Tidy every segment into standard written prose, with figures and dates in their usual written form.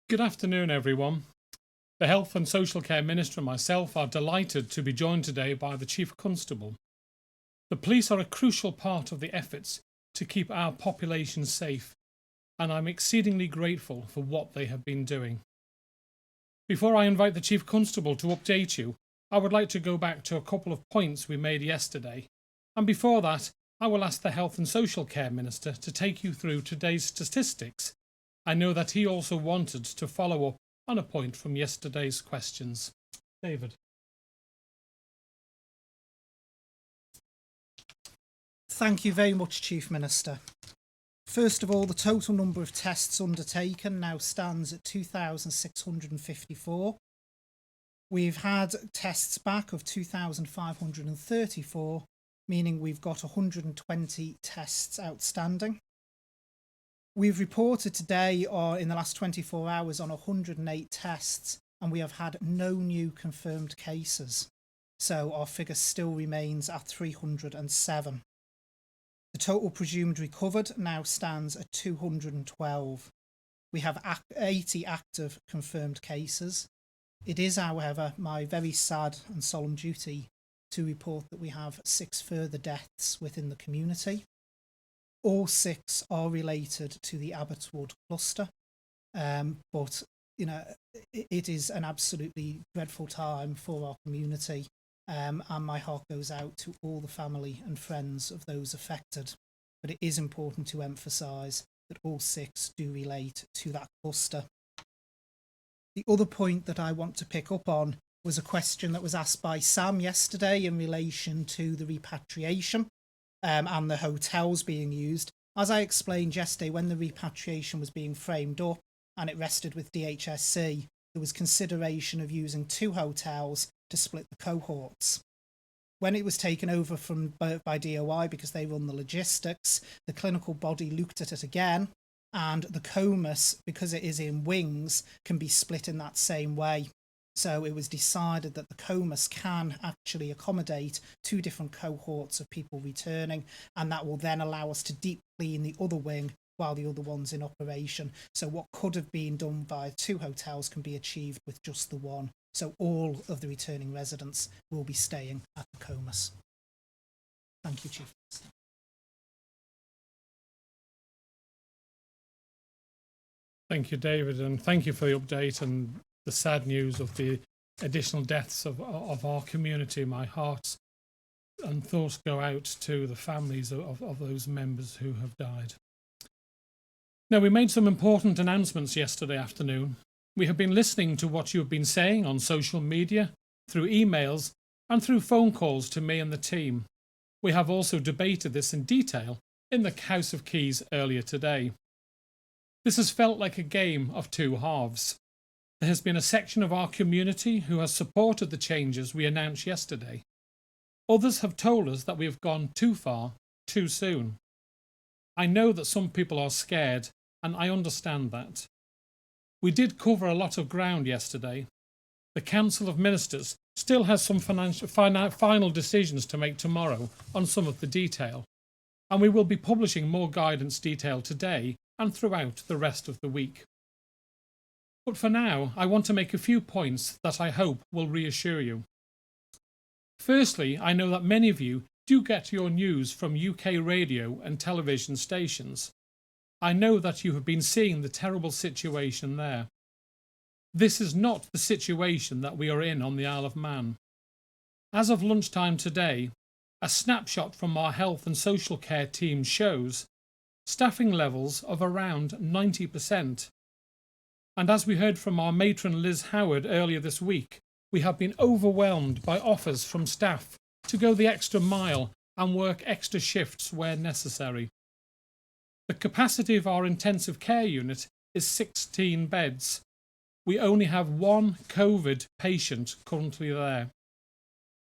Good afternoon, everyone. The Health and Social Care Minister and myself are delighted to be joined today by the Chief Constable. The police are a crucial part of the efforts to keep our population safe, and I'm exceedingly grateful for what they have been doing. Before I invite the Chief Constable to update you, I would like to go back to a couple of points we made yesterday, and before that, I will ask the Health and Social Care Minister to take you through today's statistics. I know that he also wanted to follow up on a point from yesterday's questions. David. Thank you very much, Chief Minister. First of all, the total number of tests undertaken now stands at 2,654. We've had tests back of 2,534, meaning we've got 120 tests outstanding. We've reported today, or in the last 24 hours, on 108 tests, and we have had no new confirmed cases. So our figure still remains at 307. The total presumed recovered now stands at 212. We have 80 active confirmed cases. It is, however, my very sad and solemn duty to report that we have 6 further deaths within the community. All 6 are related to the Abbotswood cluster, but it is an absolutely dreadful time for our community, and my heart goes out to all the family and friends of those affected. But it is important to emphasise that all 6 do relate to that cluster. The other point that I want to pick up on was a question that was asked by Sam yesterday in relation to the repatriation and the hotels being used. As I explained yesterday, when the repatriation was being framed up and it rested with DHSC, there was consideration of using 2 hotels to split the cohorts. When it was taken over by DOI, because they run the logistics, the clinical body looked at it again, and the COMAS, because it is in wings, can be split in that same way. So it was decided that the COMAS can actually accommodate 2 different cohorts of people returning, and that will then allow us to deep clean the other wing while the other one's in operation. So what could have been done by 2 hotels can be achieved with just the one. So all of the returning residents will be staying at the COMAS. Thank you, Chief Minister. Thank you, David, and thank you for the update and the sad news of the additional deaths of our community. My heart and thoughts go out to the families of those members who have died. Now, we made some important announcements yesterday afternoon. We have been listening to what you have been saying on social media, through emails, and through phone calls to me and the team. We have also debated this in detail in the House of Keys earlier today. This has felt like a game of 2 halves. There has been a section of our community who has supported the changes we announced yesterday. Others have told us that we have gone too far, too soon. I know that some people are scared, and I understand that. We did cover a lot of ground yesterday. The Council of Ministers still has some final decisions to make tomorrow on some of the detail, and we will be publishing more guidance detail today and throughout the rest of the week. But for now, I want to make a few points that I hope will reassure you. Firstly, I know that many of you do get your news from UK radio and television stations. I know that you have been seeing the terrible situation there. This is not the situation that we are in on the Isle of Man. As of lunchtime today, a snapshot from our health and social care team shows staffing levels of around 90%. And as we heard from our matron Liz Howard earlier this week, we have been overwhelmed by offers from staff to go the extra mile and work extra shifts where necessary. The capacity of our intensive care unit is 16 beds. We only have 1 COVID patient currently there.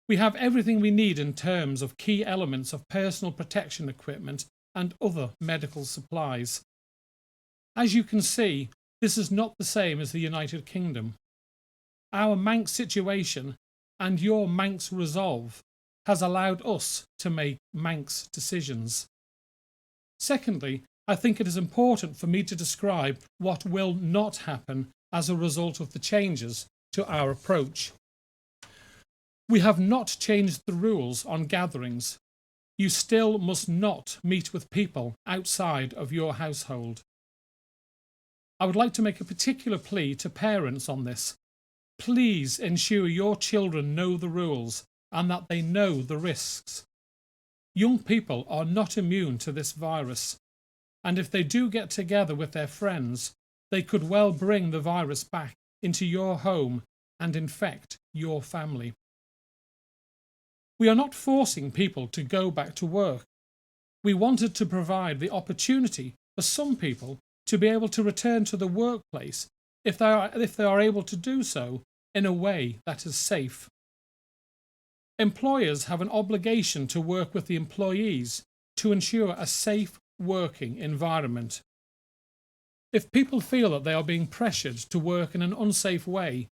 We have everything we need in terms of key elements of personal protection equipment and other medical supplies. As you can see, this is not the same as the United Kingdom. Our Manx situation and your Manx resolve has allowed us to make Manx decisions. Secondly, I think it is important for me to describe what will not happen as a result of the changes to our approach. We have not changed the rules on gatherings. You still must not meet with people outside of your household. I would like to make a particular plea to parents on this. Please ensure your children know the rules and that they know the risks. Young people are not immune to this virus, and if they do get together with their friends, they could well bring the virus back into your home and infect your family. We are not forcing people to go back to work. We wanted to provide the opportunity for some people to be able to return to the workplace if they are able to do so in a way that is safe. Employers have an obligation to work with the employees to ensure a safe working environment. If people feel that they are being pressured to work in an unsafe way,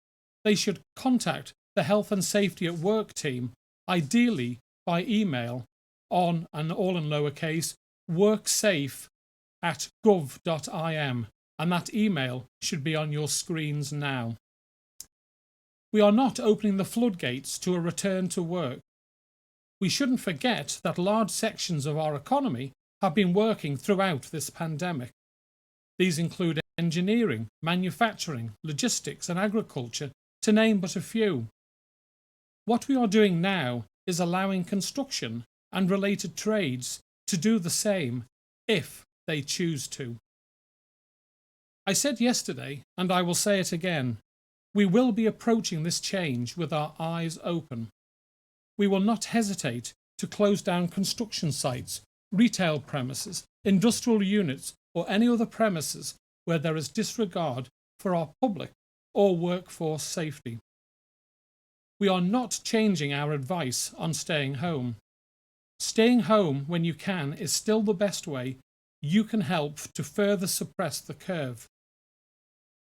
they should contact the Health and Safety at Work team, ideally by email on, and all in lowercase, worksafe@gov.im, and that email should be on your screens now. We are not opening the floodgates to a return to work. We shouldn't forget that large sections of our economy have been working throughout this pandemic. These include engineering, manufacturing, logistics and agriculture, to name but a few. What we are doing now is allowing construction and related trades to do the same if they choose to. I said yesterday, and I will say it again, we will be approaching this change with our eyes open. We will not hesitate to close down construction sites, retail premises, industrial units, or any other premises where there is disregard for our public or workforce safety. We are not changing our advice on staying home. Staying home when you can is still the best way you can help to further suppress the curve.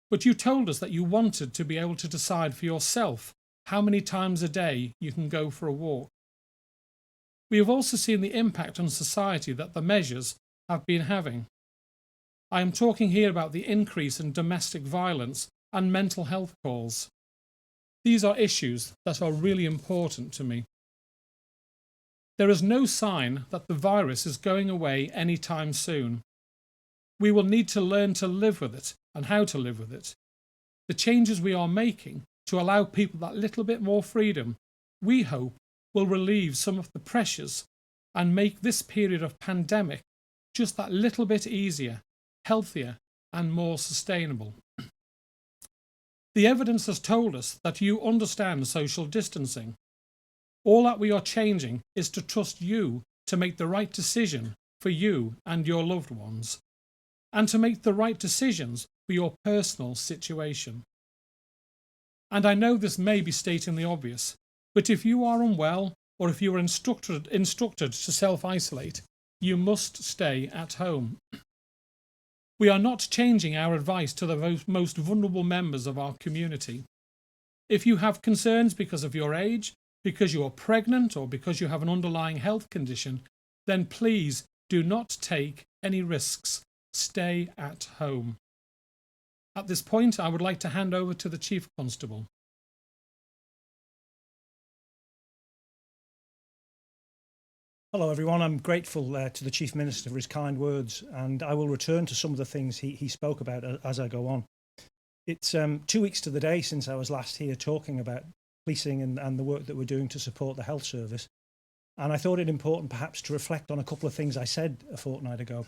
But you told us that you wanted to be able to decide for yourself how many times a day you can go for a walk. We have also seen the impact on society that the measures have been having. I am talking here about the increase in domestic violence and mental health calls. These are issues that are really important to me. There is no sign that the virus is going away anytime soon. We will need to learn to live with it and how to live with it. The changes we are making to allow people that little bit more freedom, we hope, will relieve some of the pressures and make this period of pandemic just that little bit easier, healthier and more sustainable. The evidence has told us that you understand social distancing. All that we are changing is to trust you to make the right decision for you and your loved ones, and to make the right decisions for your personal situation. And I know this may be stating the obvious, but if you are unwell or if you are instructed to self-isolate, you must stay at home. We are not changing our advice to the most vulnerable members of our community. If you have concerns because of your age, because you are pregnant, or because you have an underlying health condition, then please do not take any risks. Stay at home. At this point, I would like to hand over to the Chief Constable. Hello everyone, I'm grateful to the Chief Minister for his kind words, and I will return to some of the things he spoke about as I go on. It's 2 weeks to the day since I was last here talking about policing and the work that we're doing to support the health service, and I thought it important perhaps to reflect on a couple of things I said a fortnight ago.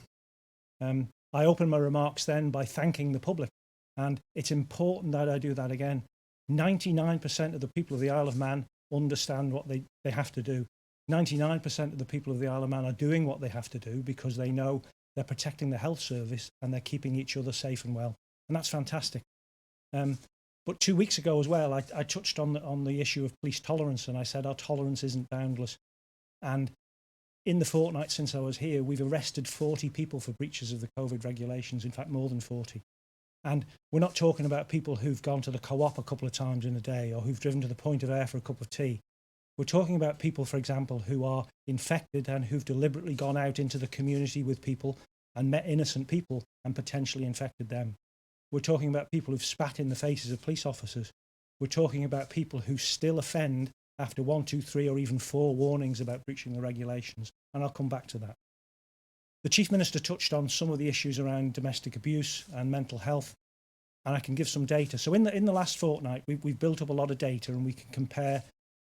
I opened my remarks then by thanking the public, and it's important that I do that again. 99% of the people of the Isle of Man understand what they have to do. 99% of the people of the Isle of Man are doing what they have to do because they know they're protecting the health service and they're keeping each other safe and well. And that's fantastic. But 2 weeks ago as well, I touched on the issue of police tolerance, and I said our tolerance isn't boundless. And in the fortnight since I was here, we've arrested 40 people for breaches of the COVID regulations, in fact, more than 40. And we're not talking about people who've gone to the co-op a couple of times in a day or who've driven to the point of air for a cup of tea. We're talking about people, for example, who are infected and who've deliberately gone out into the community with people and met innocent people and potentially infected them. We're talking about people who've spat in the faces of police officers. We're talking about people who still offend after 1, 2, 3, or even 4 warnings about breaching the regulations. And I'll come back to that. The Chief Minister touched on some of the issues around domestic abuse and mental health, and I can give some data. So in the last fortnight, we've built up a lot of data, and we can compare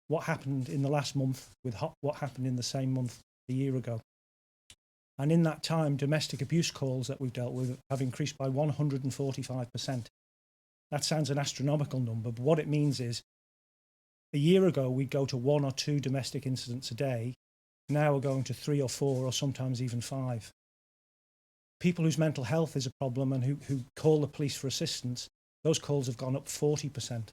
what happened in the last month with what happened in the same month a year ago. And in that time, domestic abuse calls that we've dealt with have increased by 145%. That sounds an astronomical number, but what it means is a year ago, we'd go to 1 or 2 domestic incidents a day. Now we're going to 3 or 4, or sometimes even 5. People whose mental health is a problem and who call the police for assistance, those calls have gone up 40%.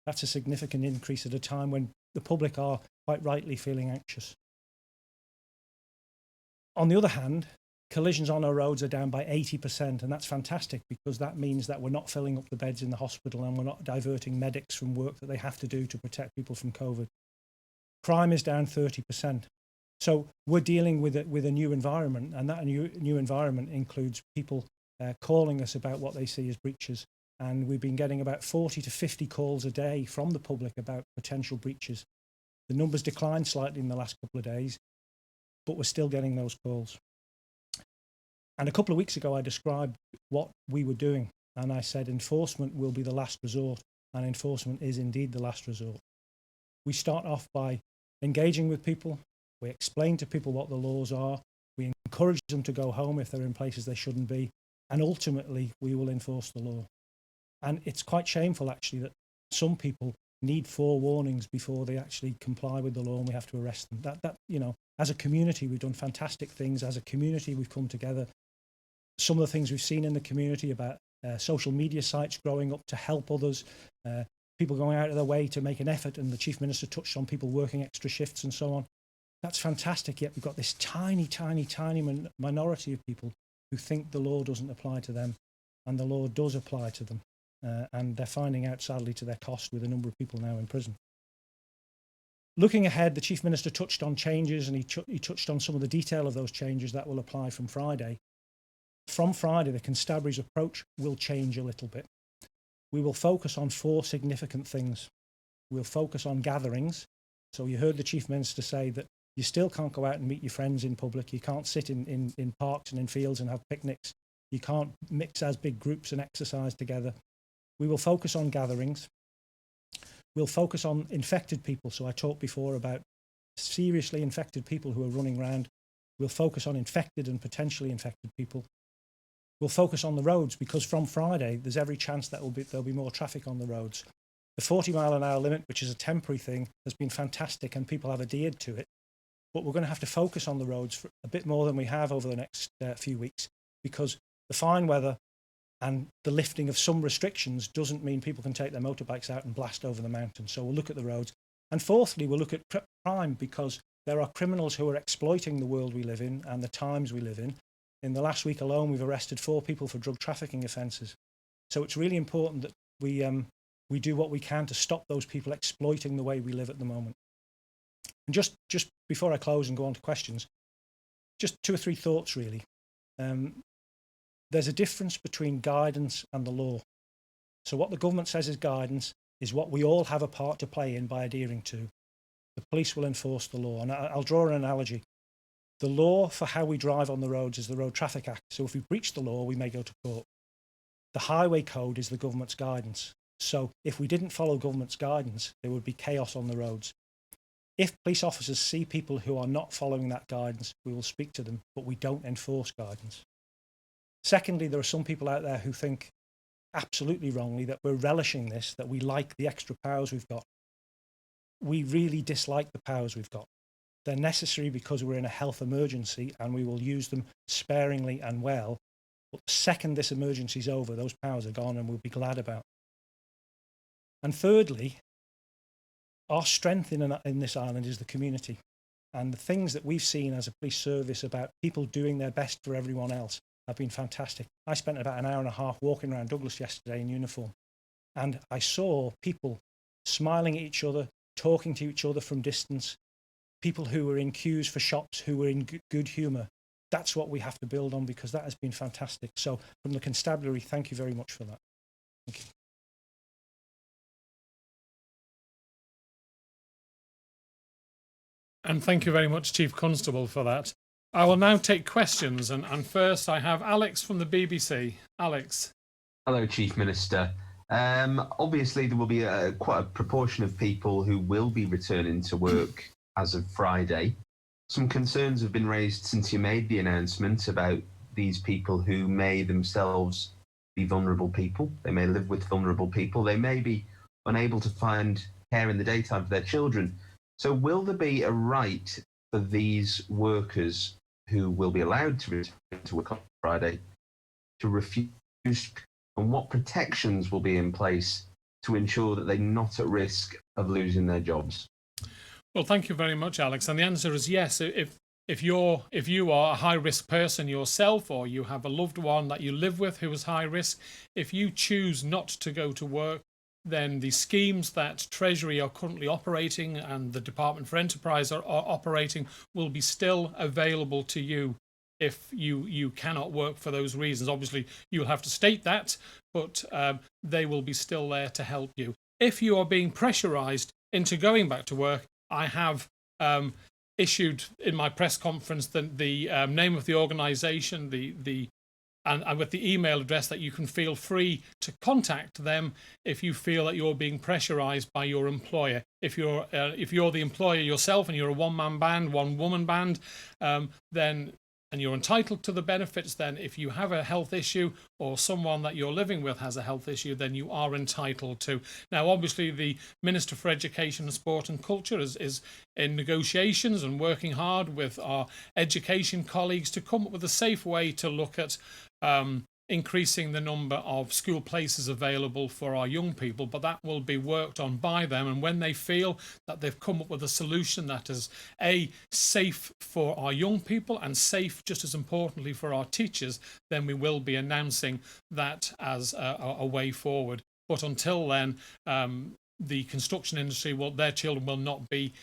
That's a significant increase at a time when the public are quite rightly feeling anxious. On the other hand, collisions on our roads are down by 80%, and that's fantastic because that means that we're not filling up the beds in the hospital and we're not diverting medics from work that they have to do to protect people from COVID. Crime is down 30%. So we're dealing with a new environment, and that new environment includes people calling us about what they see as breaches. And we've been getting about 40 to 50 calls a day from the public about potential breaches. The numbers declined slightly in the last couple of days, but we're still getting those calls. And a couple of weeks ago, I described what we were doing, and I said enforcement will be the last resort, and enforcement is indeed the last resort. We start off by engaging with people. We explain to people what the laws are. We encourage them to go home if they're in places they shouldn't be. And ultimately, we will enforce the law. And it's quite shameful, actually, that some people need 4 warnings before they actually comply with the law and we have to arrest them. That you know, as a community, we've done fantastic things. As a community, we've come together. Some of the things we've seen in the community about social media sites growing up to help others, people going out of their way to make an effort, and the Chief Minister touched on people working extra shifts and so on. That's fantastic, yet we've got this tiny minority of people who think the law doesn't apply to them, and the law does apply to them. And they're finding out, sadly, to their cost with a number of people now in prison. Looking ahead, the Chief Minister touched on changes, and he touched on some of the detail of those changes that will apply from Friday. From Friday, the constabulary's approach will change a little bit. We will focus on 4 significant things. We'll focus on gatherings. So you heard the Chief Minister say that you still can't go out and meet your friends in public. You can't sit in parks and in fields and have picnics. You can't mix as big groups and exercise together. We will focus on gatherings. We'll focus on infected people. So I talked before about seriously infected people who are running around. We'll focus on infected and potentially infected people. We'll focus on the roads because from Friday, there's every chance that there'll be more traffic on the roads. The 40-mile-an-hour limit, which is a temporary thing, has been fantastic and people have adhered to it. But we're going to have to focus on the roads for a bit more than we have over the next few weeks, because the fine weather and the lifting of some restrictions doesn't mean people can take their motorbikes out and blast over the mountains. So we'll look at the roads. And fourthly, we'll look at crime, because there are criminals who are exploiting the world we live in and the times we live in. In the last week alone, we've arrested 4 people for drug trafficking offences. So it's really important that we do what we can to stop those people exploiting the way we live at the moment. And just before I close and go on to questions, just 2 or 3 thoughts really. There's a difference between guidance and the law. So what the government says is guidance is what we all have a part to play in by adhering to. The police will enforce the law. And I'll draw an analogy. The law for how we drive on the roads is the Road Traffic Act. So if we breach the law, we may go to court. The Highway Code is the government's guidance. So if we didn't follow government's guidance, there would be chaos on the roads. If police officers see people who are not following that guidance, we will speak to them, but we don't enforce guidance. Secondly, there are some people out there who think, absolutely wrongly, that we're relishing this, that we like the extra powers we've got. We really dislike the powers we've got. They're necessary because we're in a health emergency and we will use them sparingly and well. But the second this emergency is over, those powers are gone and we'll be glad about. And thirdly, our strength in this island is the community. And the things that we've seen as a police service about people doing their best for everyone else have been fantastic. I spent about an hour and a half walking around Douglas yesterday in uniform. And I saw people smiling at each other, talking to each other from distance, people who were in queues for shops who were in good humour. that's what we have to build on, because that has been fantastic. So from the constabulary, thank you very much for that. Thank you. And thank you very much, Chief Constable, for that. I will now take questions, and first I have Alex from the BBC. Alex. Hello, Chief Minister. Obviously, there will be quite a proportion of people who will be returning to work as of Friday. Some concerns have been raised since you made the announcement about these people who may themselves be vulnerable people. They may live with vulnerable people. They may be unable to find care in the daytime for their children. So will there be a right for these workers who will be allowed to return to work on Friday to refuse? And what protections will be in place to ensure that they're not at risk of losing their jobs? Well, thank you very much, Alex. And the answer is yes. If you are a high risk person yourself, or you have a loved one that you live with who is high risk, if you choose not to go to work, then the schemes that Treasury are currently operating and the Department for Enterprise are operating will be still available to you if you cannot work for those reasons. Obviously, you'll have to state that, but they will be still there to help you. If you are being pressurised into going back to work, I have issued in my press conference the name of the organisation, and with the email address that you can feel free to contact them if you feel that you're being pressurised by your employer. If you're the employer yourself and you're a one-man band, one-woman band, then and you're entitled to the benefits, then if you have a health issue or someone that you're living with has a health issue, then you are entitled to. Now, obviously, the Minister for Education and Sport and Culture is in negotiations and working hard with our education colleagues to come up with a safe way to look at increasing the number of school places available for our young people, but that will be worked on by them. And when they feel that they've come up with a solution that is safe for our young people and safe, just as importantly, for our teachers, then we will be announcing that as a way forward. But until then, the construction industry, their children will not be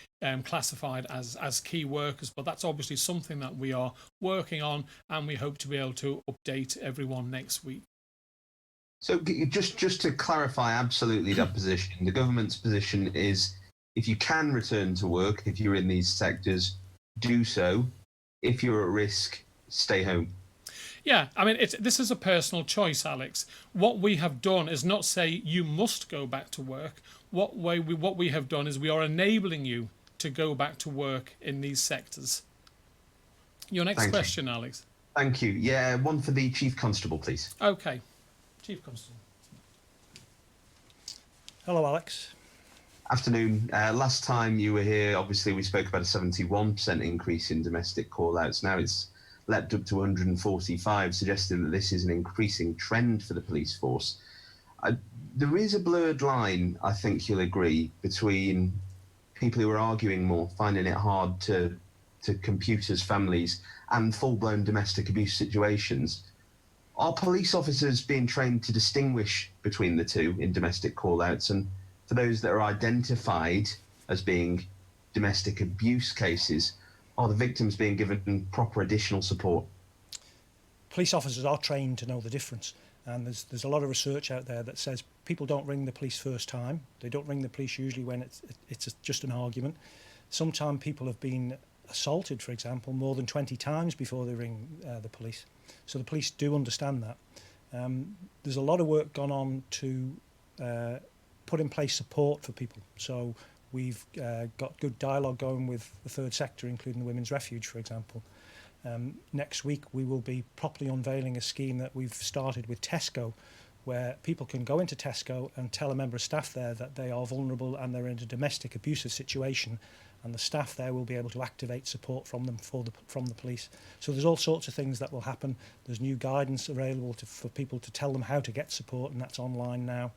classified as key workers, but that's obviously something that we are working on, and we hope to be able to update everyone next week. So just to clarify absolutely that position, the government's position is if you can return to work, if you're in these sectors, do so. If you're at risk, stay home. Yeah, I mean, this is a personal choice, Alex. What we have done is not say you must go back to work. What we have done is we are enabling you to go back to work in these sectors. Your next question, Alex. Thank you. Yeah, one for the Chief Constable, please. Okay. Chief Constable. Hello, Alex. Afternoon. Last time you were here, obviously, we spoke about a 71% increase in domestic call-outs. Now it's leapt up to 145, suggesting that this is an increasing trend for the police force. There is a blurred line, I think you'll agree, between people who are arguing more, finding it hard to compute as families, and full-blown domestic abuse situations. Are police officers being trained to distinguish between the two in domestic call-outs? And for those that are identified as being domestic abuse cases, are the victims being given proper additional support? Police officers are trained to know the difference. And there's a lot of research out there that says people don't ring the police first time. They don't ring the police usually when it's just an argument. Sometimes people have been assaulted, for example, more than 20 times before they ring the police. So the police do understand that. There's a lot of work gone on to put in place support for people. So we've got good dialogue going with the third sector, including the Women's Refuge, for example. Next week, we will be properly unveiling a scheme that we've started with Tesco, where people can go into Tesco and tell a member of staff there that they are vulnerable and they're in a domestic abusive situation, and the staff there will be able to activate support from them from the police. So there's all sorts of things that will happen. There's new guidance available for people to tell them how to get support, and that's online now.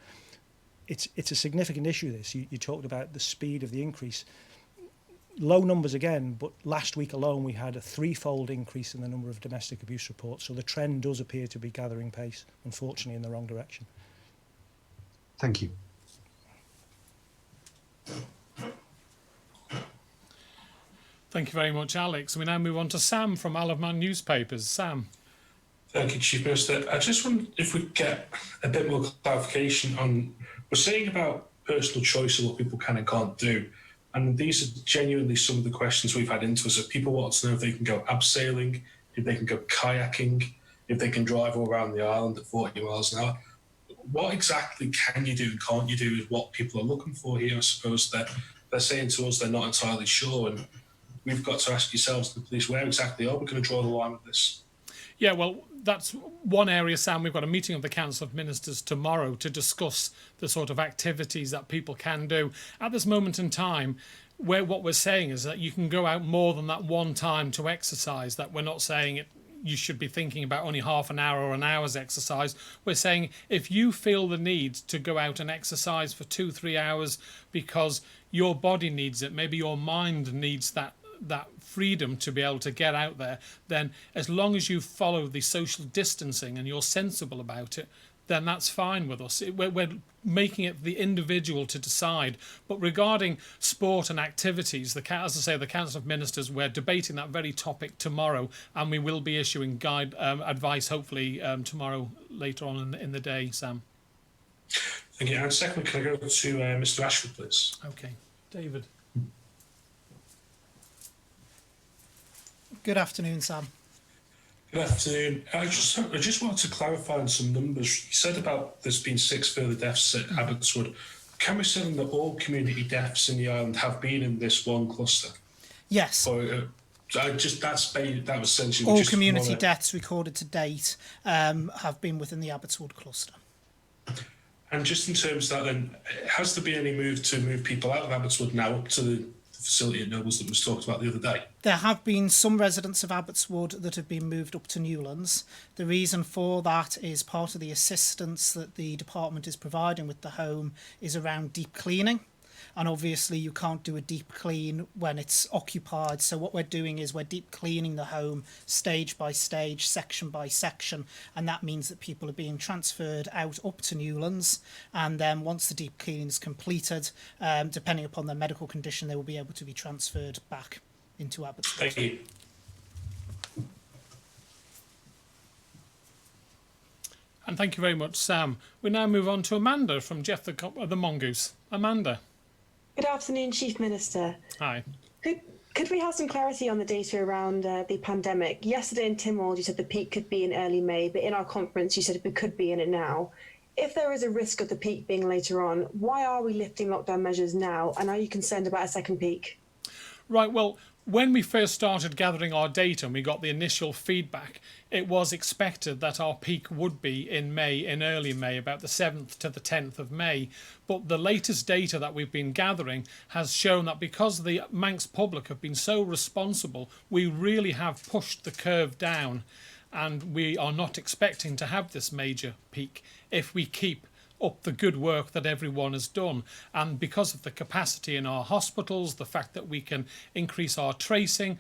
It's a significant issue, this. You talked about the speed of the increase. Low numbers again, but last week alone we had a threefold increase in the number of domestic abuse reports. So the trend does appear to be gathering pace, unfortunately in the wrong direction. Thank you. Thank you very much, Alex. We now move on to Sam from Isle of Man Newspapers. Sam. Thank you, Chief Minister. I just wondered if we could get a bit more clarification on, we're saying about personal choice of what people can and can't do. And these are genuinely some of the questions we've had into us. That people want to know if they can go abseiling, if they can go kayaking, if they can drive all around the island at 40 miles an hour. What exactly can you do and can't you do is what people are looking for here. I suppose that they're saying to us they're not entirely sure. And we've got to ask yourselves, the police, where exactly are we going to draw the line with this? Yeah, well, that's one area, Sam. We've got a meeting of the Council of Ministers tomorrow to discuss the sort of activities that people can do. At this moment in time, what we're saying is that you can go out more than that one time to exercise, that we're not saying you should be thinking about only half an hour or an hour's exercise. We're saying if you feel the need to go out and exercise for 2-3 hours because your body needs it, maybe your mind needs that freedom to be able to get out there, then as long as you follow the social distancing and you're sensible about it, then that's fine with us. We're making it the individual to decide. But regarding sport and activities, as I say, the Council of Ministers, we're debating that very topic tomorrow, and we will be issuing advice hopefully tomorrow later on in the day, Sam. Thank you. And secondly, can I go to Mr. Ashford, please? Okay. David. Good afternoon, Sam. Good afternoon. I just wanted to clarify on some numbers. You said about there's been 6 further deaths at Abbotswood. Can we say that all community deaths in the island have been in this one cluster? Yes. Or, that was essentially all community deaths recorded to date have been within the Abbotswood cluster. And just in terms of that, then, has there been any move to move people out of Abbotswood now up to the facility at Nobles that was talked about the other day? There have been some residents of Abbotswood that have been moved up to Newlands. The reason for that is part of the assistance that the department is providing with the home is around deep cleaning. And obviously you can't do a deep clean when it's occupied. So what we're doing is we're deep cleaning the home stage by stage, section by section. And that means that people are being transferred out up to Newlands. And then once the deep cleaning is completed, depending upon their medical condition, they will be able to be transferred back into Abbotswood. Thank you. And thank you very much, Sam. We now move on to Amanda from Jeff the Mongoose. Amanda. Good afternoon, Chief Minister. Hi. Could we have some clarity on the data around the pandemic? Yesterday in Tynwald, you said the peak could be in early May, but in our conference, you said we could be in it now. If there is a risk of the peak being later on, why are we lifting lockdown measures now? And are you concerned about a second peak? Right, well, when we first started gathering our data and we got the initial feedback, it was expected that our peak would be in May, in early May, about the 7th to the 10th of May. But the latest data that we've been gathering has shown that because the Manx public have been so responsible, we really have pushed the curve down, and we are not expecting to have this major peak if we keep up the good work that everyone has done. And because of the capacity in our hospitals, the fact that we can increase our tracing,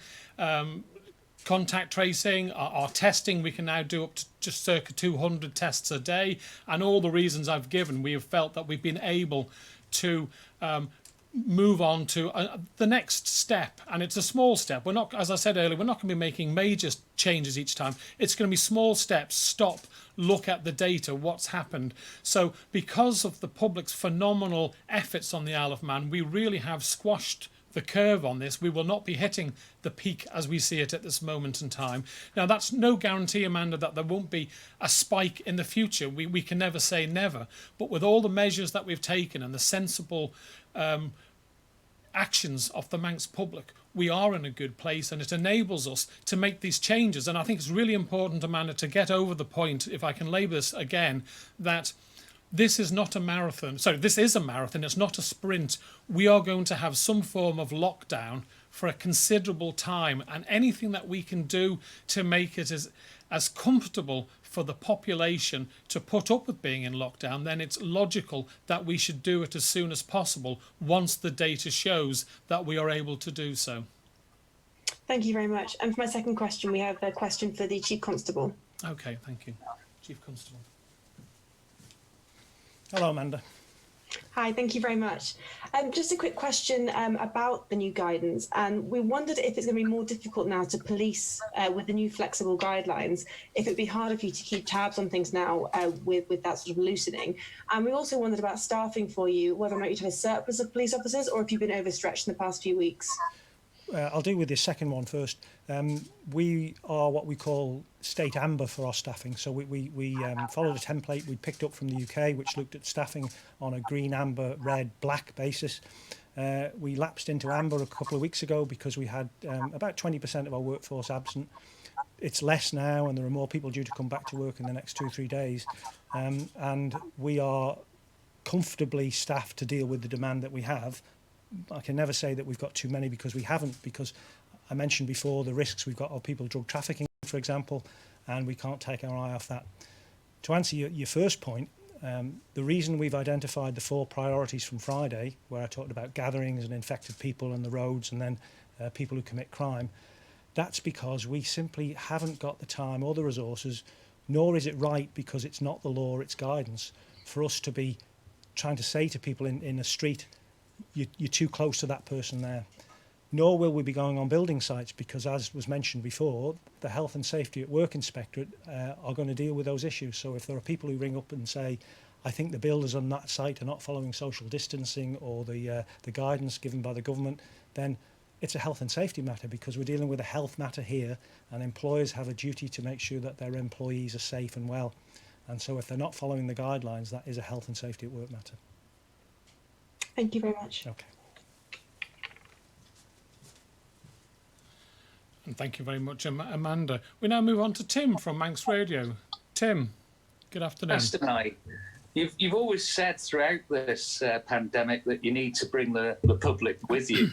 contact tracing, our testing, we can now do up to just circa 200 tests a day, and all the reasons I've given, we have felt that we've been able to move on to the next step. And it's a small step. We're not, as I said earlier, we're not going to be making major changes each time. It's going to be small steps. Stop, look at the data, what's happened. So because of the public's phenomenal efforts on the Isle of Man, we really have squashed the curve on this. We will not be hitting the peak as we see it at this moment in time. Now, that's no guarantee, Amanda, that there won't be a spike in the future. We can never say never. But with all the measures that we've taken and the sensible actions of the Manx public, we are in a good place, and it enables us to make these changes. And I think it's really important, Amanda, to get over the point, if I can labour this again, that this is not a marathon. Sorry, this is a marathon. It's not a sprint. We are going to have some form of lockdown for a considerable time, and anything that we can do to make it as comfortable for the population to put up with being in lockdown, then it's logical that we should do it as soon as possible once the data shows that we are able to do so. Thank you very much. And for my second question, we have a question for the Chief Constable. Okay, thank you. Chief Constable. Hello, Amanda. Hi, thank you very much. Just a quick question about the new guidance. And we wondered if it's going to be more difficult now to police with the new flexible guidelines, if it'd be harder for you to keep tabs on things now with that sort of loosening. And we also wondered about staffing for you, whether or not you'd have a surplus of police officers or if you've been overstretched in the past few weeks. I'll deal with the second one first. We are what we call state amber for our staffing. So we followed a template we picked up from the UK, which looked at staffing on a green, amber, red, black basis. We lapsed into amber a couple of weeks ago because we had about 20% of our workforce absent. It's less now, and there are more people due to come back to work in the next 2-3 days. And we are comfortably staffed to deal with the demand that we have. I can never say that we've got too many because we haven't, because I mentioned before the risks we've got of people drug trafficking, for example, and we can't take our eye off that. To answer your first point, the reason we've identified the 4 priorities from Friday, where I talked about gatherings and infected people and the roads and then people who commit crime, that's because we simply haven't got the time or the resources, nor is it right, because it's not the law, it's guidance, for us to be trying to say to people in a street, you're too close to that person there. Nor will we be going on building sites because, as was mentioned before, the Health and Safety at Work Inspectorate are going to deal with those issues. So if there are people who ring up and say, I think the builders on that site are not following social distancing or the guidance given by the government, then it's a health and safety matter, because we're dealing with a health matter here, and employers have a duty to make sure that their employees are safe and well. And so if they're not following the guidelines, that is a health and safety at work matter. Thank you very much. Okay. And thank you very much, Amanda. We now move on to Tim from Manx Radio. Tim, good afternoon. Afternoon. You've always said throughout this pandemic that you need to bring the public with you.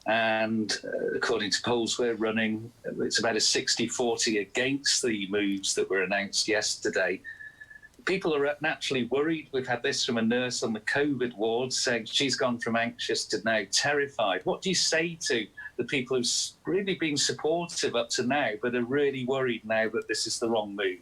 And according to polls we're running, it's about a 60-40 against the moves that were announced yesterday. People are naturally worried. We've had this from a nurse on the COVID ward saying she's gone from anxious to now terrified. What do you say to the people who've really been supportive up to now, but are really worried now that this is the wrong move?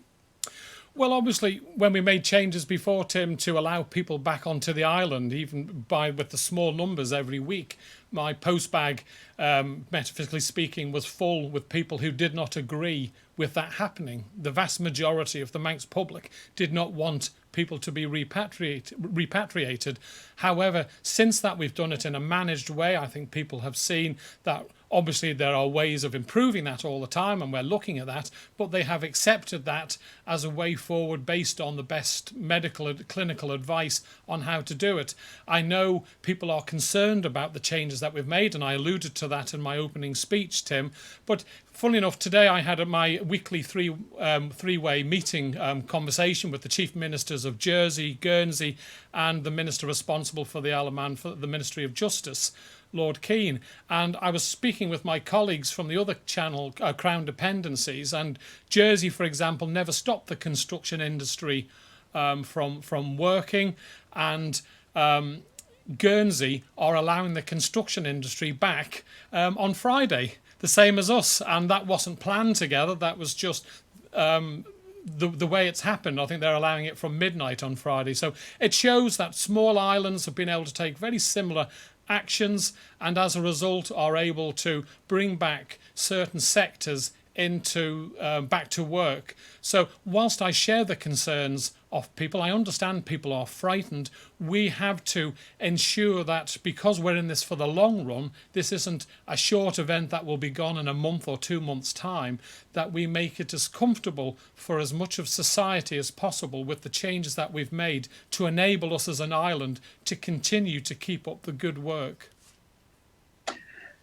Well, obviously, when we made changes before, Tim, to allow people back onto the island, even with the small numbers every week, my post bag, metaphysically speaking, was full with people who did not agree with that happening. The vast majority of the Manx public did not want people to be repatriated. However, since that we've done it in a managed way, I think people have seen that obviously there are ways of improving that all the time, and we're looking at that, but they have accepted that as a way forward based on the best medical and clinical advice on how to do it. I know people are concerned about the changes that we've made, and I alluded to that in my opening speech, Tim, but funnily enough, today I had my weekly three-way meeting conversation with the chief ministers of Jersey, Guernsey, and the minister responsible for the Isle of Man for the Ministry of Justice, Lord Keane. And I was speaking with my colleagues from the other channel, Crown dependencies, and Jersey, for example, never stopped the construction industry from working, and Guernsey are allowing the construction industry back on Friday, the same as us, and that wasn't planned together. That was just the way it's happened. I think they're allowing it from midnight on Friday. So it shows that small islands have been able to take very similar actions, and as a result are able to bring back certain sectors into back to work. So whilst I share the concerns of people, I understand people are frightened. We have to ensure that because we're in this for the long run, this isn't a short event that will be gone in a month or 2 months' time, that we make it as comfortable for as much of society as possible with the changes that we've made to enable us as an island to continue to keep up the good work.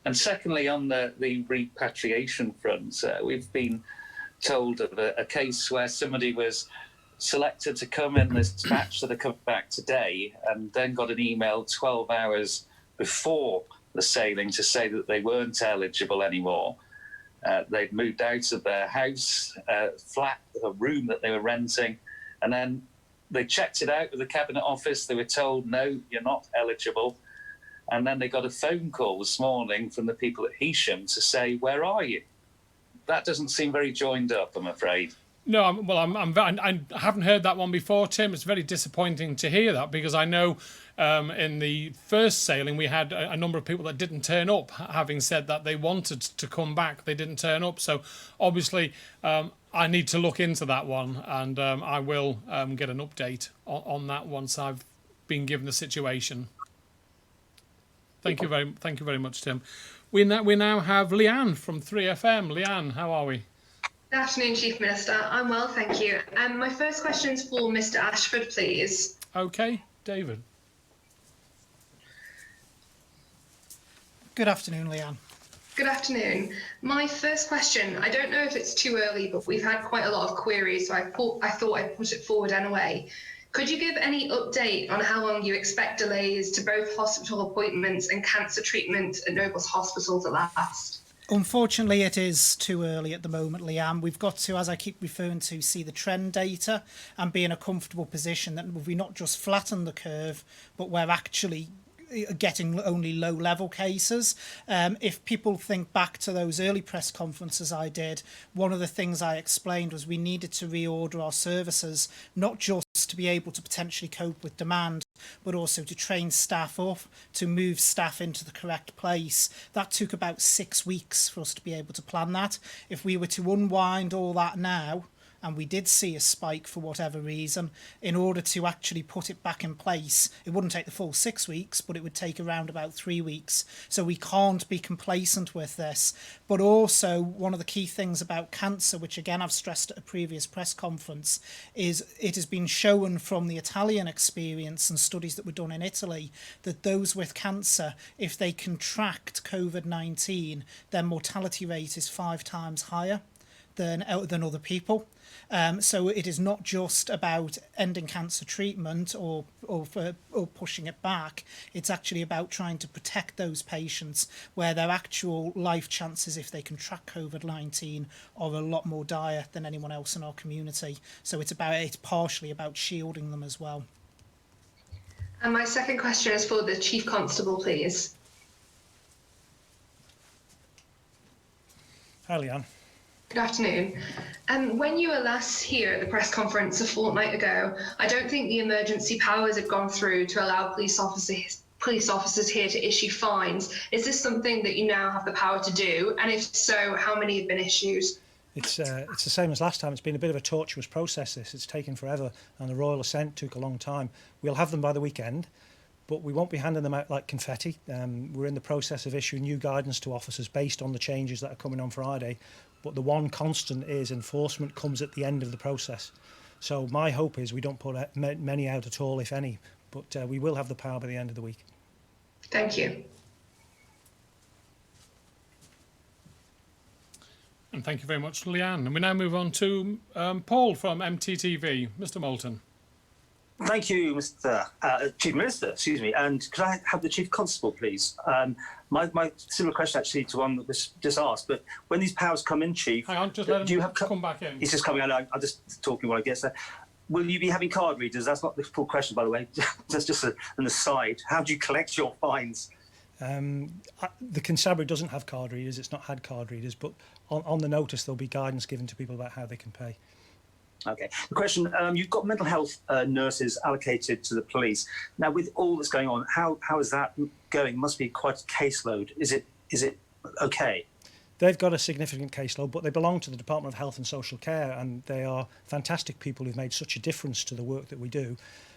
And secondly, on the repatriation front, we've been told of a case where somebody was selected to come in this batch that are coming back today, and then got an email 12 hours before the sailing to say that they weren't eligible anymore. They'd moved out of their house, flat, a room that they were renting, and then they checked it out with the Cabinet Office. They were told, no, you're not eligible. And then they got a phone call this morning from the people at Heysham to say, where are you? That doesn't seem very joined up, I'm afraid. No, I haven't heard that one before, Tim. It's very disappointing to hear that, because I know in the first sailing we had a number of people that didn't turn up, having said that they wanted to come back. They didn't turn up. So obviously I need to look into that one, and I will get an update on that once I've been given the situation. Thank you very much, Tim. We now have Leanne from 3FM. Leanne, how are we? Good afternoon, Chief Minister. I'm well, thank you. My first question is for Mr. Ashford, please. Okay, David. Good afternoon, Leanne. Good afternoon. My first question, I don't know if it's too early, but we've had quite a lot of queries, so I thought I'd put it forward anyway. Could you give any update on how long you expect delays to both hospital appointments and cancer treatment at Nobles Hospital to last? Unfortunately, it is too early at the moment, Leanne. We've got to, as I keep referring to, see the trend data and be in a comfortable position that we not just flatten the curve, but we're actually getting only low-level cases. If people think back to those early press conferences I did, one of the things I explained was we needed to reorder our services, not just to be able to potentially cope with demand, but also to train staff up, to move staff into the correct place. That took about 6 weeks for us to be able to plan that. If we were to unwind all that now, and we did see a spike for whatever reason, in order to actually put it back in place, it wouldn't take the full 6 weeks, but it would take around about 3 weeks. So we can't be complacent with this. But also, one of the key things about cancer, which again I've stressed at a previous press conference, is it has been shown from the Italian experience and studies that were done in Italy that those with cancer, if they contract COVID-19, their mortality rate is 5 times higher than other people. So it is not just about ending cancer treatment or pushing it back. It's actually about trying to protect those patients where their actual life chances, if they contract COVID-19, are a lot more dire than anyone else in our community. So it's partially about shielding them as well. And my second question is for the Chief Constable, please. Hi, Leanne. Good afternoon. When you were last here at the press conference a fortnight ago, I don't think the emergency powers had gone through to allow police officers here to issue fines. Is this something that you now have the power to do? And if so, how many have been issued? It's the same as last time. It's been a bit of a tortuous process, this. It's taken forever, and the Royal Assent took a long time. We'll have them by the weekend, but we won't be handing them out like confetti. We're in the process of issuing new guidance to officers based on the changes that are coming on Friday. But the one constant is enforcement comes at the end of the process. So my hope is we don't put many out at all, if any, but we will have the power by the end of the week. Thank you. And thank you very much, Leanne. And we now move on to Paul from MTTV. Mr. Moulton. Thank you, Mr. Chief Minister, excuse me. And could I have the Chief Constable, please? My similar question, actually, to one that was just asked, but when these powers come in, Chief... Hang on, just let him come back in. He's just coming in. I'm just talking while I get there. Will you be having card readers? That's not the full question, by the way. That's just an aside. How do you collect your fines? The constabulary doesn't have card readers. It's not had card readers, but on the notice, there'll be guidance given to people about how they can pay. Okay. The question, you've got mental health nurses allocated to the police. Now, with all that's going on, how is that going? Must be quite a caseload. Is it okay? They've got a significant caseload, but they belong to the Department of Health and Social Care, and they are fantastic people who've made such a difference to the work that we do.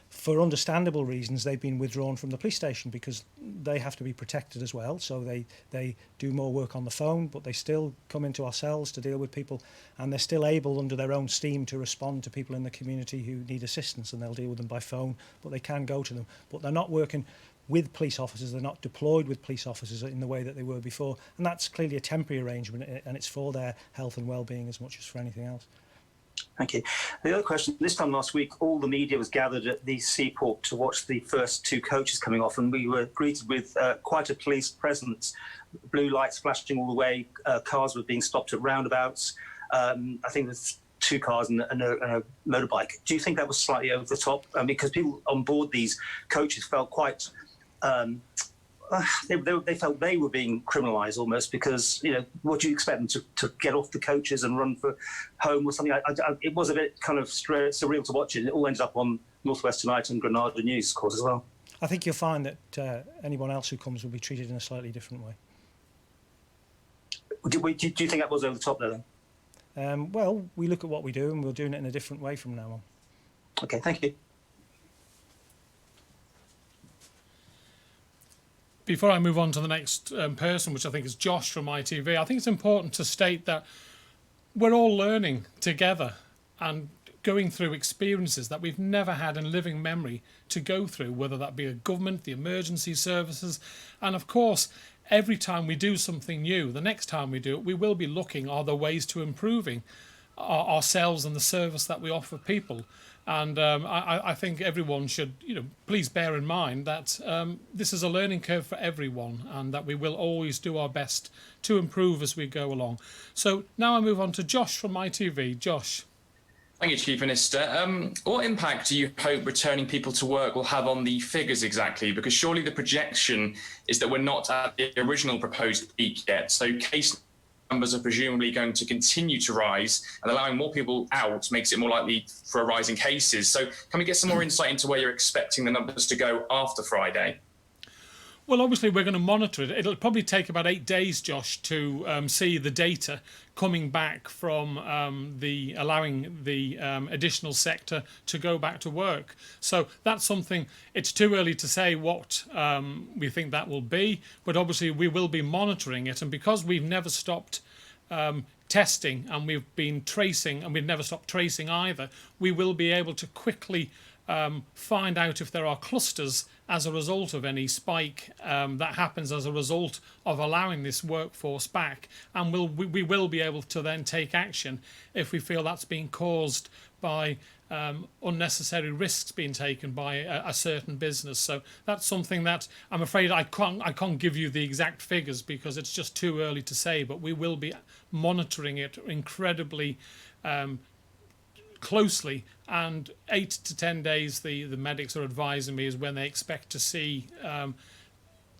For understandable reasons, they've been withdrawn from the police station because they have to be protected as well. So they do more work on the phone, but they still come into our cells to deal with people, and they're still able, under their own steam, to respond to people in the community who need assistance, and they'll deal with them by phone, but they can go to them. But they're not working with police officers, they're not deployed with police officers in the way that they were before, and that's clearly a temporary arrangement, and it's for their health and well-being as much as for anything else. Thank you. The other question, this time last week, all the media was gathered at the seaport to watch the first 2 coaches coming off, and we were greeted with quite a police presence, blue lights flashing all the way, cars were being stopped at roundabouts. I think there's 2 cars and a motorbike. Do you think that was slightly over the top? Because people on board these coaches felt quite they felt they were being criminalised almost because, what do you expect them to get off the coaches and run for home or something? It was a bit kind of surreal to watch it. It all ended up on North West Tonight and Granada News, of course, as well. I think you'll find that anyone else who comes will be treated in a slightly different way. Do you think that was over the top there then? Well, we look at what we do and we're doing it in a different way from now on. Okay, thank you. Before I move on to the next person, which I think is Josh from ITV, I think it's important to state that we're all learning together and going through experiences that we've never had in living memory to go through, whether that be a government, the emergency services. And of course, every time we do something new, the next time we do it, we will be looking, are there ways to improving ourselves and the service that we offer people. And I think everyone should, please bear in mind that this is a learning curve for everyone and that we will always do our best to improve as we go along. So now I move on to Josh from ITV. Josh. Thank you, Chief Minister. What impact do you hope returning people to work will have on the figures exactly? Because surely the projection is that we're not at the original proposed peak yet. So case numbers are presumably going to continue to rise, and allowing more people out makes it more likely for a rise in cases. So can we get some more insight into where you're expecting the numbers to go after Friday? Well, obviously, we're going to monitor it. It'll probably take about 8 days, Josh, to see the data coming back from allowing the additional sector to go back to work. So that's something, it's too early to say what we think that will be, but obviously we will be monitoring it. And because we've never stopped testing and we've been tracing, and we've never stopped tracing either, we will be able to quickly find out if there are clusters as a result of any spike that happens as a result of allowing this workforce back, and we will be able to then take action if we feel that's being caused by unnecessary risks being taken by a certain business. So that's something that I'm afraid I can't give you the exact figures because it's just too early to say, but we will be monitoring it incredibly closely, and 8 to 10 days the medics are advising me is when they expect to see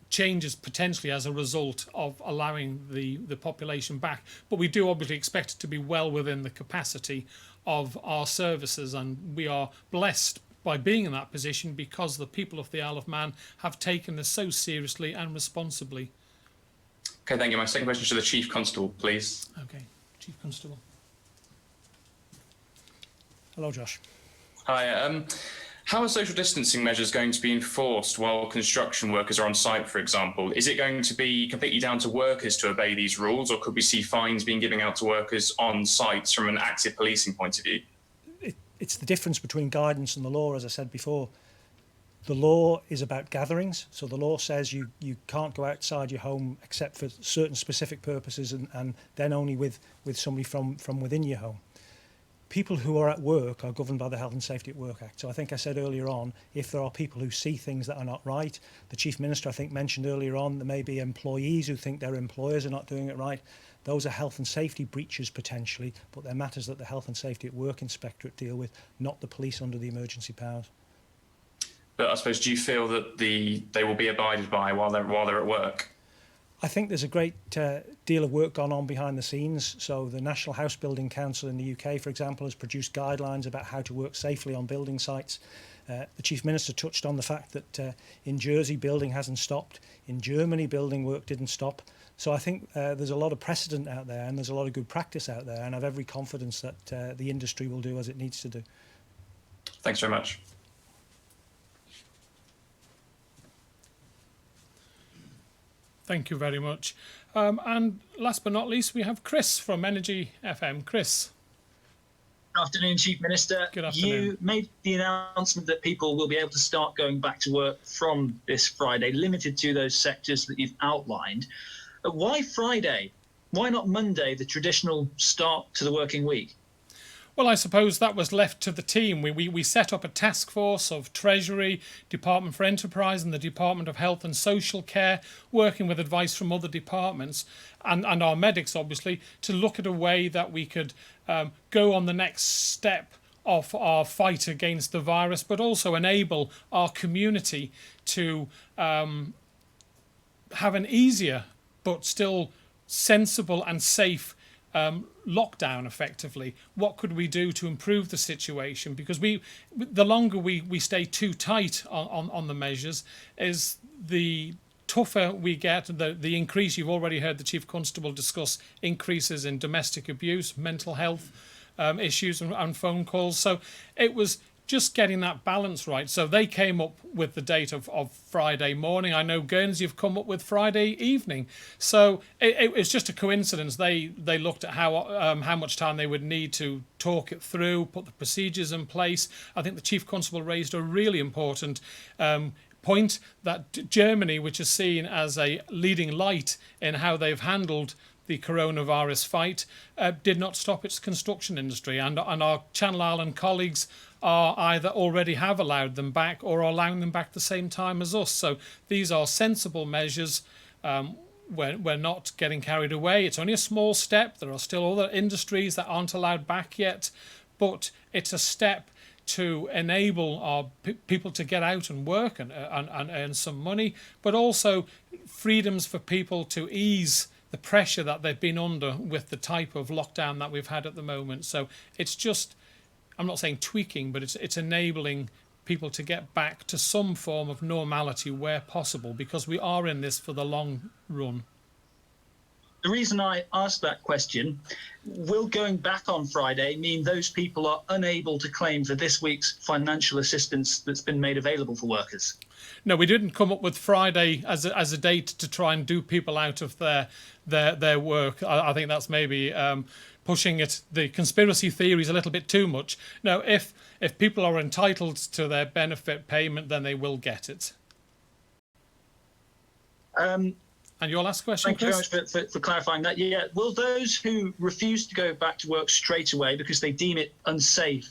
changes potentially as a result of allowing the population back. But we do obviously expect it to be well within the capacity of our services, and we are blessed by being in that position because the people of the Isle of Man have taken this so seriously and responsibly. Okay, thank you. My second question is to the Chief Constable, please. Okay, Chief Constable. Hello, Josh. Hi. How are social distancing measures going to be enforced while construction workers are on site, for example? Is it going to be completely down to workers to obey these rules, or could we see fines being given out to workers on sites from an active policing point of view? It's the difference between guidance and the law, as I said before. The law is about gatherings, so the law says you can't go outside your home except for certain specific purposes, and then only with somebody from within your home. People who are at work are governed by the Health and Safety at Work Act. So I think I said earlier on, if there are people who see things that are not right, the Chief Minister I think mentioned earlier on, there may be employees who think their employers are not doing it right. Those are health and safety breaches potentially, but they're matters that the Health and Safety at Work Inspectorate deal with, not the police under the emergency powers. But I suppose, do you feel that they will be abided by while they're at work? I think there's a great deal of work gone on behind the scenes. So the National House Building Council in the UK, for example, has produced guidelines about how to work safely on building sites. The Chief Minister touched on the fact that in Jersey building hasn't stopped. In Germany building work didn't stop. So I think there's a lot of precedent out there and there's a lot of good practice out there, and I have every confidence that the industry will do as it needs to do. Thanks very much. Thank you very much. And last but not least, we have Chris from Energy FM. Chris. Good afternoon, Chief Minister. Good afternoon. You made the announcement that people will be able to start going back to work from this Friday, limited to those sectors that you've outlined. Why Friday? Why not Monday, the traditional start to the working week? Well, I suppose that was left to the team. We set up a task force of Treasury, Department for Enterprise and the Department of Health and Social Care, working with advice from other departments and our medics, obviously, to look at a way that we could go on the next step of our fight against the virus, but also enable our community to have an easier but still sensible and safe lockdown effectively. What could we do to improve the situation? Because the longer we stay too tight on the measures, is the tougher we get. The increase, you've already heard the Chief Constable discuss increases in domestic abuse, mental health issues and phone calls. So it was just getting that balance right. So they came up with the date of Friday morning. I know Guernsey have come up with Friday evening. So it was just a coincidence. They looked at how much time they would need to talk it through, put the procedures in place. I think the Chief Constable raised a really important point that Germany, which is seen as a leading light in how they've handled the coronavirus fight, did not stop its construction industry. And our Channel Island colleagues are either already have allowed them back or are allowing them back the same time as us. So these are sensible measures. We're not getting carried away. It's only a small step. There are still other industries that aren't allowed back yet, but it's a step to enable our people to get out and work and earn some money, but also freedoms for people to ease the pressure that they've been under with the type of lockdown that we've had at the moment. So it's just, I'm not saying tweaking, but it's enabling people to get back to some form of normality where possible, because we are in this for the long run. The reason I asked that question, will going back on Friday mean those people are unable to claim for this week's financial assistance that's been made available for workers? No, we didn't come up with Friday as a date to try and do people out of their work. I think that's maybe pushing it, the conspiracy theories a little bit too much. No, if people are entitled to their benefit payment, then they will get it. And your last question, Thank you Chris? very much for clarifying that. Yeah, will those who refuse to go back to work straight away because they deem it unsafe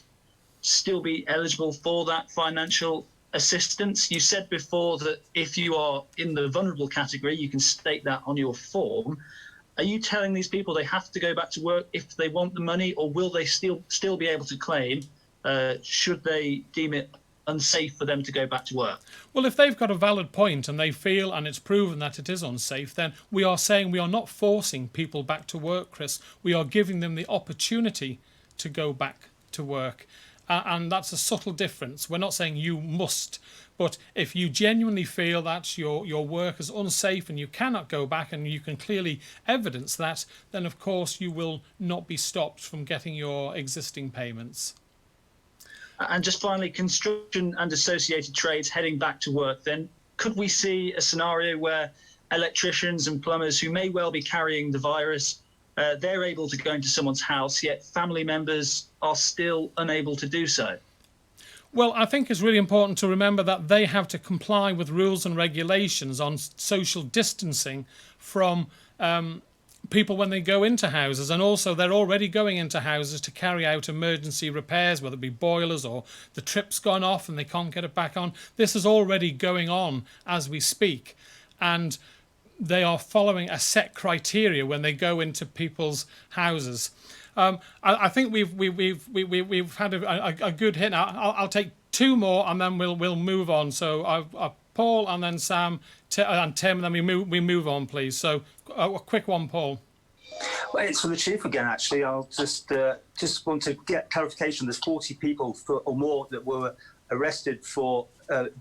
still be eligible for that financial assistance? You said before that if you are in the vulnerable category, you can state that on your form. Are you telling these people they have to go back to work if they want the money, or will they still be able to claim should they deem it unsafe for them to go back to work? Well, if they've got a valid point and they feel and it's proven that it is unsafe, then we are saying we are not forcing people back to work, Chris. We are giving them the opportunity to go back to work. And that's a subtle difference. We're not saying you must, but if you genuinely feel that your work is unsafe and you cannot go back and you can clearly evidence that, then of course you will not be stopped from getting your existing payments. And just finally, construction and associated trades heading back to work, then could we see a scenario where electricians and plumbers who may well be carrying the virus, they're able to go into someone's house, yet family members are still unable to do so? Well, I think it's really important to remember that they have to comply with rules and regulations on social distancing from people when they go into houses, and also they're already going into houses to carry out emergency repairs, whether it be boilers or the trip's gone off and they can't get it back on. This is already going on as we speak, and they are following a set criteria when they go into people's houses. I think we've had a good hit. I'll take two more and then we'll move on. So Paul and then Sam and Tim, and then we move on, please. So a quick one, Paul. Well, it's for the chief again. Actually, I'll just want to get clarification. There's 40 people or more that were arrested for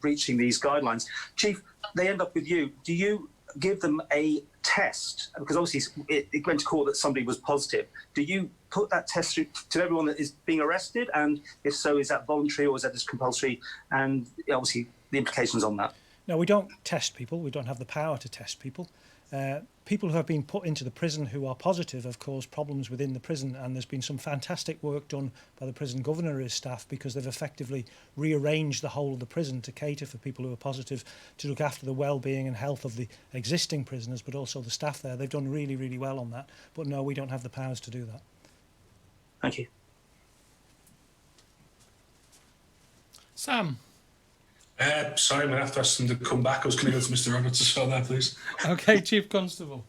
breaching these guidelines. Chief, they end up with you. Do you give them a test? Because obviously it went to court that somebody was positive. Do you put that test through to everyone that is being arrested? And if so, is that voluntary or is that just compulsory? And obviously the implications on that. No, we don't test people. We don't have the power to test people. People who have been put into the prison who are positive have caused problems within the prison, and there's been some fantastic work done by the prison governor and his staff, because they've effectively rearranged the whole of the prison to cater for people who are positive, to look after the well-being and health of the existing prisoners, but also the staff there. They've done really, really well on that. But no, we don't have the powers to do that. Thank you. Sam. Sorry, I'm going to have to ask them to come back. I was going to go to Mr. Roberts as well there, please. Okay, Chief Constable.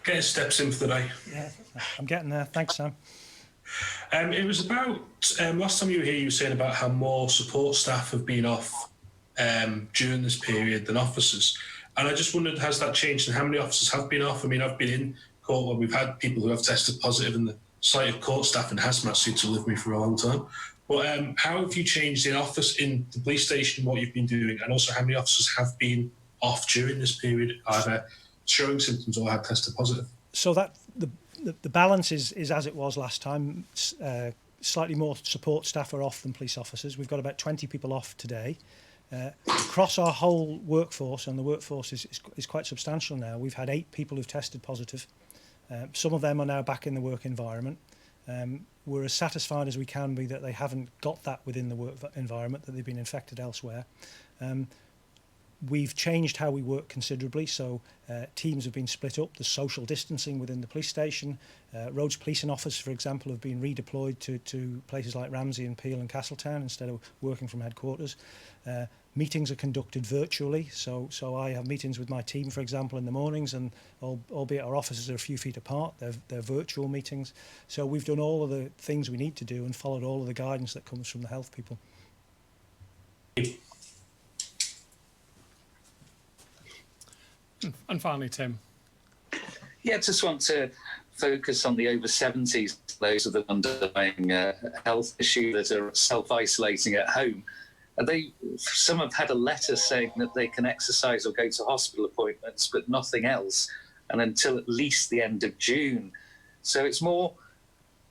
Get his steps in for the day. Yeah, I'm getting there. Thanks, Sam. It was about, last time you were here, you were saying about how more support staff have been off during this period than officers. And I just wondered, has that changed and how many officers have been off? I mean, I've been in court where we've had people who have tested positive and the sight of court staff in hazmat suits will live me for a long time. But how have you changed in office in the police station, what you've been doing, and also how many officers have been off during this period, either showing symptoms or have tested positive? So that the balance is as it was last time. Slightly more support staff are off than police officers. We've got about 20 people off today. Across our whole workforce, and the workforce is quite substantial now, we've had 8 people who've tested positive. Some of them are now back in the work environment. We're as satisfied as we can be that they haven't got that within the work environment, that they've been infected elsewhere. We've changed how we work considerably, so teams have been split up. There's social distancing within the police station. Rhodes policing officers, for example, have been redeployed to places like Ramsey and Peel and Castletown instead of working from headquarters. Meetings are conducted virtually, so I have meetings with my team, for example, in the mornings, and albeit our offices are a few feet apart, they're virtual meetings. So we've done all of the things we need to do and followed all of the guidance that comes from the health people. And finally, Tim. Yeah, just want to focus on the over 70s, those with an underlying health issue that are self-isolating at home. Some have had a letter saying that they can exercise or go to hospital appointments, but nothing else, and until at least the end of June. So it's more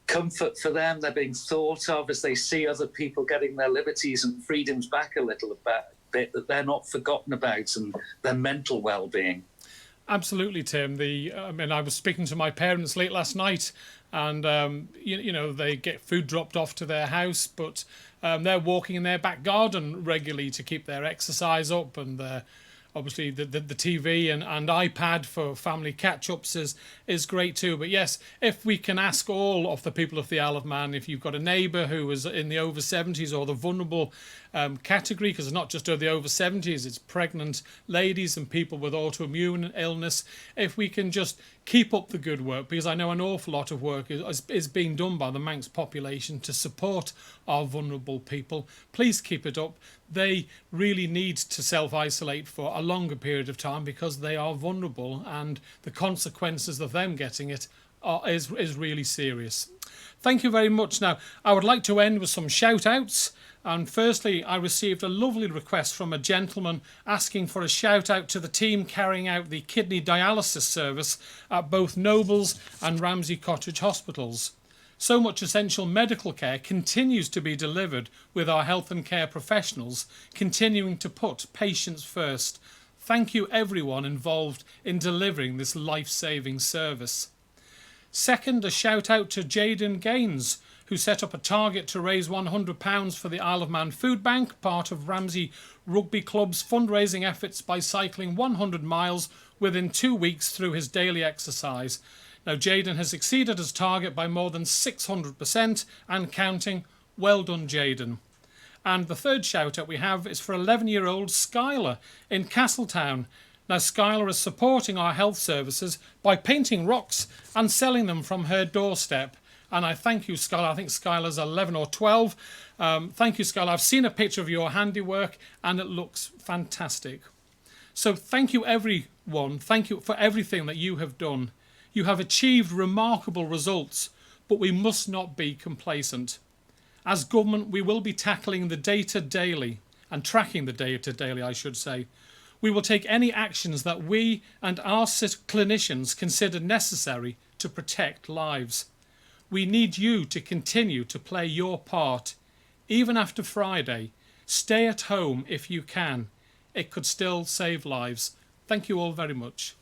comfort for them. They're being thought of as they see other people getting their liberties and freedoms back a little bit, that they're not forgotten about, and their mental well-being. Absolutely, Tim. I was speaking to my parents late last night, and they get food dropped off to their house, but they're walking in their back garden regularly to keep their exercise up, and obviously the TV and iPad for family catch-ups is great too. But yes, if we can ask all of the people of the Isle of Man, if you've got a neighbour who is in the over 70s or the vulnerable category, because it's not just the over 70s, it's pregnant ladies and people with autoimmune illness, if we can just keep up the good work, because I know an awful lot of work is being done by the Manx population to support our vulnerable people. Please keep it up. They really need to self-isolate for a longer period of time because they are vulnerable, and the consequences of them getting it is really serious. Thank you very much. Now, I would like to end with some shout-outs. And firstly, I received a lovely request from a gentleman asking for a shout out to the team carrying out the kidney dialysis service at both Nobles and Ramsey Cottage hospitals. So much essential medical care continues to be delivered with our health and care professionals continuing to put patients first. Thank you everyone involved in delivering this life-saving service. Second, a shout out to Jaden Gaines, who set up a target to raise £100 for the Isle of Man Food Bank, part of Ramsey Rugby Club's fundraising efforts, by cycling 100 miles within 2 weeks through his daily exercise. Now, Jaden has exceeded his target by more than 600% and counting. Well done, Jaden. And the third shout out we have is for 11-year-old Skylar in Castletown. Now, Skylar is supporting our health services by painting rocks and selling them from her doorstep. And I thank you, Skylar. I think Skylar's 11 or 12. Thank you, Skylar. I've seen a picture of your handiwork and it looks fantastic. So thank you, everyone. Thank you for everything that you have done. You have achieved remarkable results, but we must not be complacent. As government, we will be tackling the data daily and tracking the data daily, I should say. We will take any actions that we and our clinicians consider necessary to protect lives. We need you to continue to play your part. Even after Friday, stay at home if you can. It could still save lives. Thank you all very much.